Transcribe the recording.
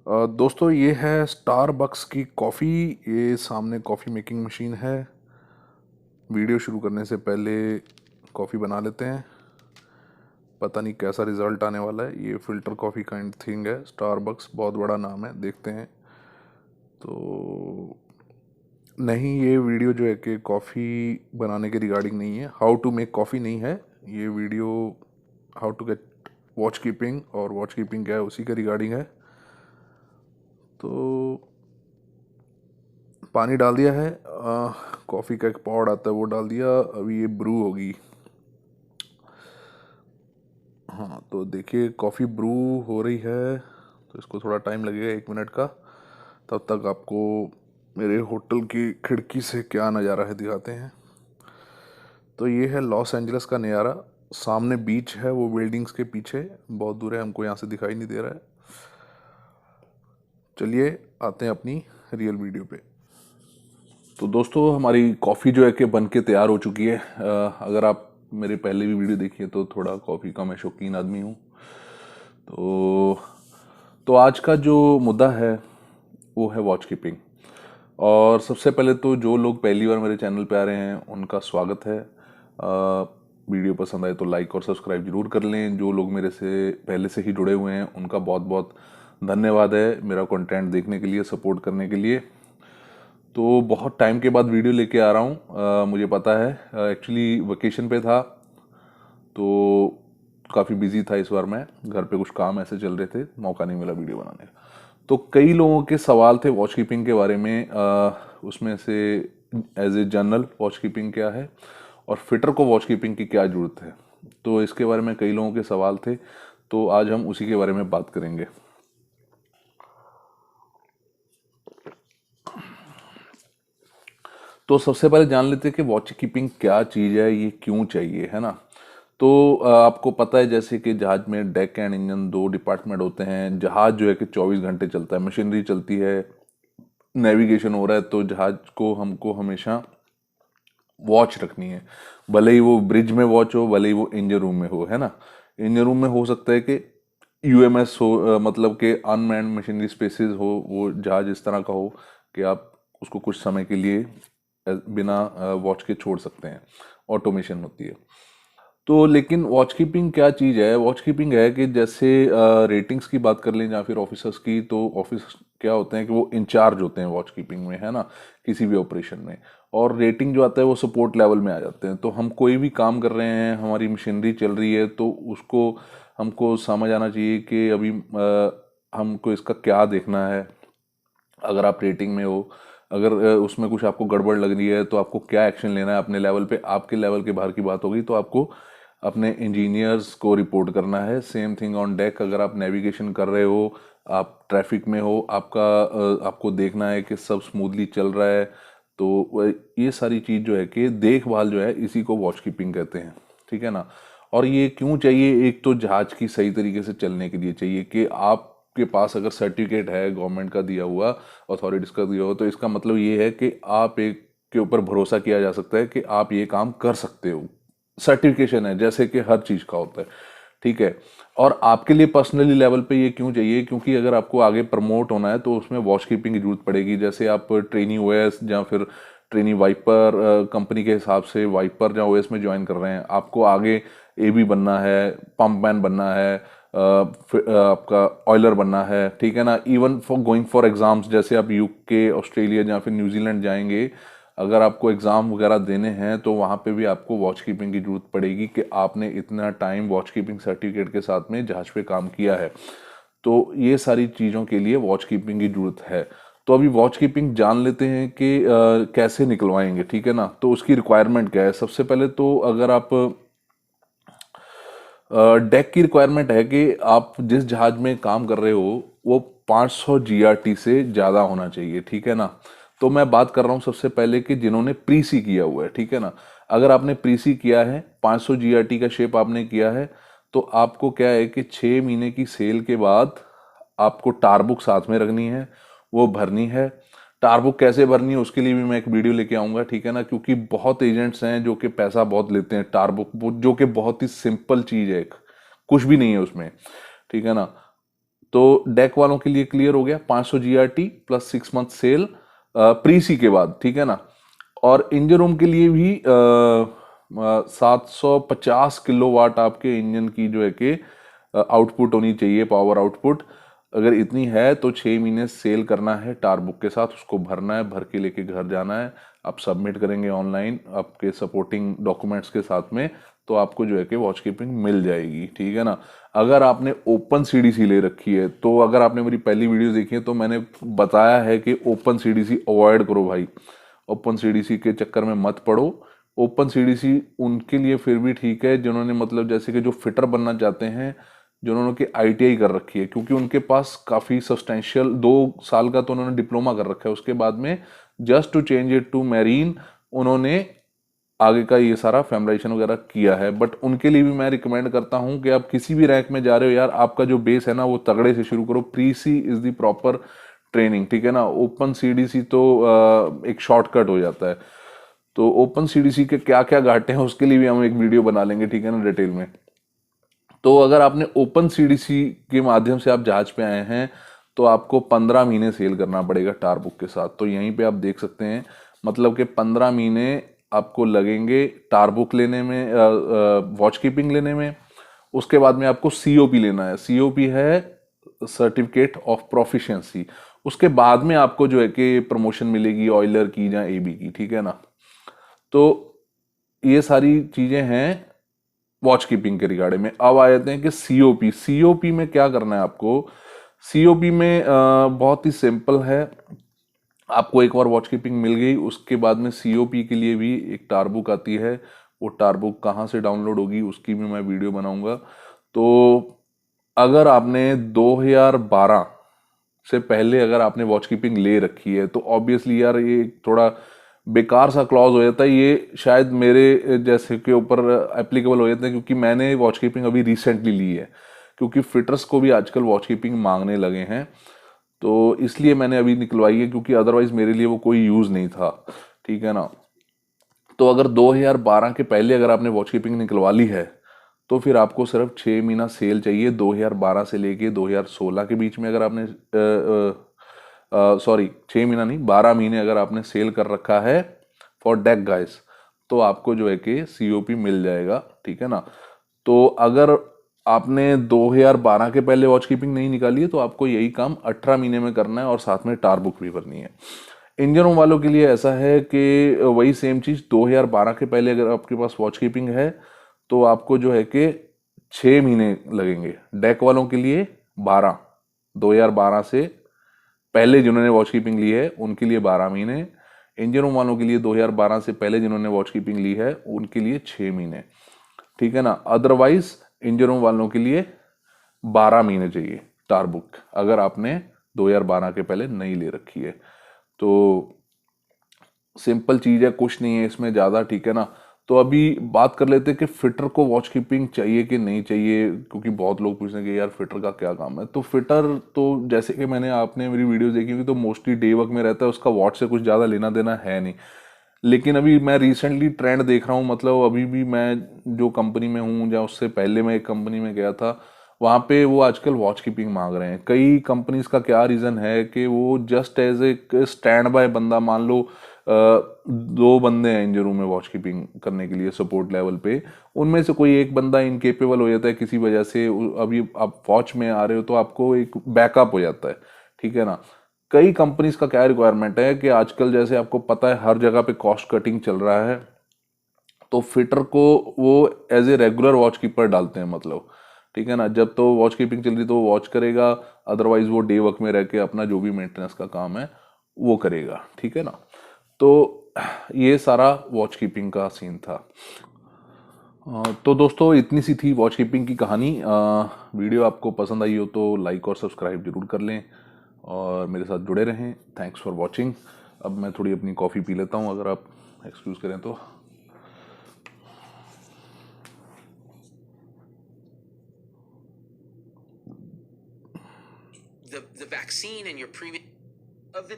दोस्तों ये है स्टारबक्स की कॉफ़ी। ये सामने कॉफ़ी मेकिंग मशीन है। वीडियो शुरू करने से पहले कॉफ़ी बना लेते हैं। पता नहीं कैसा रिज़ल्ट आने वाला है। ये फ़िल्टर कॉफ़ी काइंड थिंग है। स्टारबक्स बहुत बड़ा नाम है, देखते हैं। तो नहीं, ये वीडियो जो है कि कॉफ़ी बनाने के रिगार्डिंग नहीं है, हाउ टू मेक कॉफ़ी नहीं है। ये video how to get watch keeping, और वॉच कीपिंग क्या है उसी के रिगार्डिंग है। तो पानी डाल दिया है, कॉफ़ी का एक पॉड आता है वो डाल दिया। अभी ये ब्रू होगी। हाँ, तो देखिए कॉफ़ी ब्रू हो रही है। तो इसको थोड़ा टाइम लगेगा, 1 मिनट का। तब तक आपको मेरे होटल की खिड़की से क्या नज़ारा है दिखाते हैं। तो ये है लॉस एंजल्स का नज़ारा। सामने बीच है, वो बिल्डिंग्स के पीछे बहुत दूर है, हमको यहाँ से दिखाई नहीं दे रहा है। चलिए आते हैं अपनी रियल वीडियो पे। तो दोस्तों हमारी कॉफ़ी जो है कि बन के तैयार हो चुकी है। अगर आप मेरे पहले भी वीडियो देखिए तो थोड़ा कॉफ़ी का मैं शौकीन आदमी हूँ। तो आज का जो मुद्दा है वो है वॉच कीपिंग। और सबसे पहले तो जो लोग पहली बार मेरे चैनल पे आ रहे हैं उनका स्वागत है। वीडियो पसंद आए तो लाइक और सब्सक्राइब जरूर कर लें। जो लोग मेरे से पहले से ही जुड़े हुए हैं उनका बहुत बहुत धन्यवाद है मेरा कंटेंट देखने के लिए, सपोर्ट करने के लिए। तो बहुत टाइम के बाद वीडियो लेके आ रहा हूँ, मुझे पता है। एक्चुअली वेकेशन पे था तो काफ़ी बिजी था इस बार। मैं घर पे कुछ काम ऐसे चल रहे थे, मौका नहीं मिला वीडियो बनाने का। तो कई लोगों के सवाल थे वॉच कीपिंग के बारे में। उसमें से as a general watch keeping क्या है और फिटर को वॉच कीपिंग की क्या ज़रूरत है, तो इसके बारे में कई लोगों के सवाल थे। तो आज हम उसी के बारे में बात करेंगे। तो सबसे पहले जान लेते हैं कि वॉच कीपिंग क्या चीज़ है, ये क्यों चाहिए, है ना। तो आपको पता है जैसे कि जहाज में डेक एंड इंजन दो डिपार्टमेंट होते हैं। जहाज जो है कि 24 घंटे चलता है, मशीनरी चलती है, नेविगेशन हो रहा है, तो जहाज को हमको हमेशा वॉच रखनी है। भले ही वो ब्रिज में वॉच हो, भले ही वो इंजन रूम में हो, है ना। इंजन रूम में हो सकता है कि यूएमएस हो, मतलब कि अनमैन्ड मशीनरी स्पेसिस हो, वो जहाज इस तरह का हो कि आप उसको कुछ समय के लिए बिना वॉच के छोड़ सकते हैं, ऑटोमेशन होती है। तो लेकिन वॉच कीपिंग क्या चीज़ है? वॉच कीपिंग है कि जैसे रेटिंग्स की बात कर लें या फिर ऑफिसर्स की, तो ऑफिस क्या होते हैं कि वो इंचार्ज होते हैं वॉच कीपिंग में, है ना, किसी भी ऑपरेशन में। और रेटिंग जो आता है वो सपोर्ट लेवल में आ जाते हैं। तो हम कोई भी काम कर रहे हैं, हमारी मशीनरी चल रही है, तो उसको हमको समझ आना चाहिए कि अभी हमको इसका क्या देखना है। अगर आप रेटिंग में हो, अगर उसमें कुछ आपको गड़बड़ लग रही है तो आपको क्या एक्शन लेना है अपने लेवल पे। आपके लेवल के बाहर की बात होगी तो आपको अपने इंजीनियर्स को रिपोर्ट करना है। Same thing on deck. अगर आप नेविगेशन कर रहे हो, आप ट्रैफिक में हो, आपको देखना है कि सब स्मूथली चल रहा है। तो ये सारी चीज़ जो है कि देखभाल जो है, इसी को वॉच कीपिंग कहते हैं, ठीक है ना। और ये क्यों चाहिए? एक तो जहाज की सही तरीके से चलने के लिए चाहिए कि आपके पास अगर सर्टिफिकेट है गवर्नमेंट का दिया हुआ, अथॉरिटीज का दिया हुआ, तो इसका मतलब ये है कि आप एक के ऊपर भरोसा किया जा सकता है कि आप ये काम कर सकते हो। सर्टिफिकेशन है जैसे कि हर चीज का होता है, ठीक है। और आपके लिए पर्सनली लेवल पे ये क्यों चाहिए? क्योंकि अगर आपको आगे प्रमोट होना है तो उसमें वॉच कीपिंग की जरूरत पड़ेगी। जैसे आप ट्रेनी ओएस या फिर ट्रेनी वाइपर, कंपनी के हिसाब से वाइपर या ओएस में ज्वाइन कर रहे हैं, आपको आगे एबी बनना है, पंप मैन बनना है, आपका ऑयलर बनना है, ठीक है ना। Even for going for exams, जैसे आप यूके, ऑस्ट्रेलिया या फिर न्यूजीलैंड जाएंगे, अगर आपको एग्ज़ाम वगैरह देने हैं तो वहाँ पे भी आपको वॉच कीपिंग की जरूरत पड़ेगी कि आपने इतना टाइम वॉच कीपिंग सर्टिफिकेट के साथ में जहाज पे काम किया है। तो ये सारी चीज़ों के लिए वॉच कीपिंग की जरूरत है। तो अभी वॉच कीपिंग जान लेते हैं कि कैसे निकलवाएंगे, ठीक है ना। तो उसकी रिक्वायरमेंट क्या है? सबसे पहले तो अगर आप डेक की रिक्वायरमेंट है कि आप जिस जहाज में काम कर रहे हो वो 500 जीआरटी से ज़्यादा होना चाहिए, ठीक है ना। तो मैं बात कर रहा हूँ सबसे पहले कि जिन्होंने प्री सी किया हुआ है, ठीक है ना। अगर आपने प्री सी किया है, 500 जीआरटी का शेप आपने किया है, तो आपको क्या है कि 6 महीने की सेल के बाद आपको टार बुक साथ में रखनी है, वो भरनी है। टार बुक कैसे भरनी है उसके लिए भी मैं एक वीडियो लेके आऊंगा, ठीक है ना। क्योंकि बहुत एजेंट्स हैं जो कि पैसा बहुत लेते हैं टार बुक, जो कि बहुत ही सिंपल चीज है, कुछ भी नहीं है उसमें, ठीक है ना। तो डेक वालों के लिए क्लियर हो गया, 500 GRT प्लस 6 मंथ सेल प्री सी के बाद, ठीक है ना। और इंजन रूम के लिए भी 750 किलोवाट आपके इंजन की जो है कि आउटपुट होनी चाहिए, पावर आउटपुट। अगर इतनी है तो 6 महीने सेल करना है टार बुक के साथ, उसको भरना है, भर के लेके घर जाना है, आप सबमिट करेंगे ऑनलाइन आपके सपोर्टिंग डॉक्यूमेंट्स के साथ में, तो आपको जो है कि वॉच कीपिंग मिल जाएगी, ठीक है ना। अगर आपने ओपन सीडीसी ले रखी है, तो अगर आपने मेरी पहली वीडियो देखी है तो मैंने बताया है कि ओपन सीडीसी अवॉइड करो भाई, ओपन सीडीसी के चक्कर में मत पड़ो। ओपन सीडीसी उनके लिए फिर भी ठीक है जिन्होंने मतलब जैसे कि जो फिटर बनना चाहते हैं, जिन्होंने की ITI कर रखी है, क्योंकि उनके पास काफ़ी सब्सटेंशियल 2 साल का तो उन्होंने डिप्लोमा कर रखा है, उसके बाद में just to change it to marine उन्होंने आगे का ये सारा फैब्रिकेशन वगैरह किया है। बट उनके लिए भी मैं रिकमेंड करता हूं कि आप किसी भी रैंक में जा रहे हो यार, आपका जो बेस है ना वो तगड़े से शुरू करो। Pre sea is the proper training, ठीक है ना। ओपन सीडीसी तो एक शॉर्टकट हो जाता है। तो ओपन सीडीसी के क्या क्या घाटे हैं उसके लिए भी हम एक वीडियो बना लेंगे, ठीक है ना, डिटेल में। तो अगर आपने ओपन सीडीसी के माध्यम से आप जहाज पे आए हैं तो आपको 15 महीने सेल करना पड़ेगा टार बुक के साथ। तो यहीं पे आप देख सकते हैं मतलब कि 15 महीने आपको लगेंगे टार बुक लेने में, वॉच कीपिंग लेने में। उसके बाद में आपको COP लेना है, COP है सर्टिफिकेट ऑफ प्रोफिशिएंसी। उसके बाद में आपको जो है कि प्रमोशन मिलेगी ऑयलर की या AB की, ठीक है ना। तो ये सारी चीजें हैं वॉच कीपिंग के रिगार्डिंग में। अब आ जाते हैं कि COP में क्या करना है आपको। COP में बहुत ही सिंपल है। आपको एक बार वॉच कीपिंग मिल गई, उसके बाद में COP के लिए भी एक टार बुक आती है। वो टार बुक कहाँ से डाउनलोड होगी उसकी भी मैं वीडियो बनाऊंगा। तो अगर आपने 2012 से पहले अगर आपने वॉच कीपिंग ले रखी है तो ऑब्वियसली यार ये थोड़ा बेकार सा क्लॉज हो जाता है, ये शायद मेरे जैसे के ऊपर एप्लीकेबल हो जाता है, क्योंकि मैंने वॉच कीपिंग अभी रिसेंटली ली है, क्योंकि फिटर्स को भी आजकल वॉच कीपिंग मांगने लगे हैं। तो इसलिए मैंने अभी निकलवाई है, क्योंकि अदरवाइज मेरे लिए वो कोई यूज नहीं था, ठीक है ना। तो अगर 2012 के पहले अगर आपने वॉच कीपिंग निकलवा ली है तो फिर आपको सिर्फ 6 महीना सेल चाहिए। 2012 से लेके 2016 के बीच में अगर आपने सॉरी 6 महीना नहीं, 12 महीने अगर आपने सेल कर रखा है फॉर डेक गाइस, तो आपको जो है कि COP मिल जाएगा, ठीक है ना। तो अगर आपने 2012 के पहले वॉच कीपिंग नहीं निकाली है तो आपको यही काम 18 महीने में करना है और साथ में टार बुक भी भरनी है। इंजन रूम वालों के लिए ऐसा है कि वही सेम चीज, 2012 के पहले अगर आपके पास वॉच कीपिंग है तो आपको जो है कि 6 महीने लगेंगे। डेक वालों के लिए 12, 2012 से पहले जिन्होंने वॉच कीपिंग ली है उनके लिए 12 महीने। इंजन रूम वालों के लिए 2012 से पहले जिन्होंने वॉच कीपिंग ली है उनके लिए 6 महीने, ठीक है ना। अदरवाइज इंजन रूम वालों के लिए 12 महीने चाहिए टार बुक, अगर आपने 2012 के पहले नहीं ले रखी है। तो सिंपल चीज है, कुछ नहीं है इसमें ज्यादा, ठीक है ना। तो अभी बात कर लेते हैं कि फिटर को वॉच कीपिंग चाहिए कि नहीं चाहिए, क्योंकि बहुत लोग पूछते हैं कि यार फिटर का क्या काम है। तो फिटर तो जैसे कि मैंने आपने मेरी वीडियोस देखी होगी तो मोस्टली डे वर्क में रहता है, उसका वॉच से कुछ ज्यादा लेना देना है नहीं। लेकिन अभी मैं रिसेंटली ट्रेंड देख रहा हूँ, मतलब अभी भी मैं जो कंपनी में हूँ या उससे पहले मैं एक कंपनी में गया था, वहाँ पे वो आजकल वॉच कीपिंग मांग रहे हैं। कई कंपनीज का क्या रीज़न है कि वो जस्ट एज एक स्टैंड बाय बंदा, मान लो 2 बंदे हैं इंजन रूम में वॉच कीपिंग करने के लिए सपोर्ट लेवल पे, उनमें से कोई एक बंदा इनकेपेबल हो जाता है किसी वजह से, अभी आप वॉच में आ रहे हो तो आपको एक बैकअप हो जाता है, ठीक है ना। कई कंपनीज का क्या रिक्वायरमेंट है कि आजकल जैसे आपको पता है हर जगह पे कॉस्ट कटिंग चल रहा है, तो फिटर को वो as a regular watch keeper डालते हैं, मतलब ठीक है ना। जब तो वॉच कीपिंग चल रही तो वो वॉच करेगा, अदरवाइज वो डे वर्क में रह के अपना जो भी मेंटेनेंस का काम है वो करेगा, ठीक है ना। तो ये सारा वॉच कीपिंग का सीन था। तो दोस्तों इतनी सी थी वॉच कीपिंग की कहानी। वीडियो आपको पसंद आई हो तो लाइक और सब्सक्राइब जरूर कर लें और मेरे साथ जुड़े रहें। Thanks for watching. अब मैं थोड़ी अपनी कॉफ़ी पी लेता हूँ, अगर आप एक्सक्यूज़ करें तो। The vaccine and your previous of the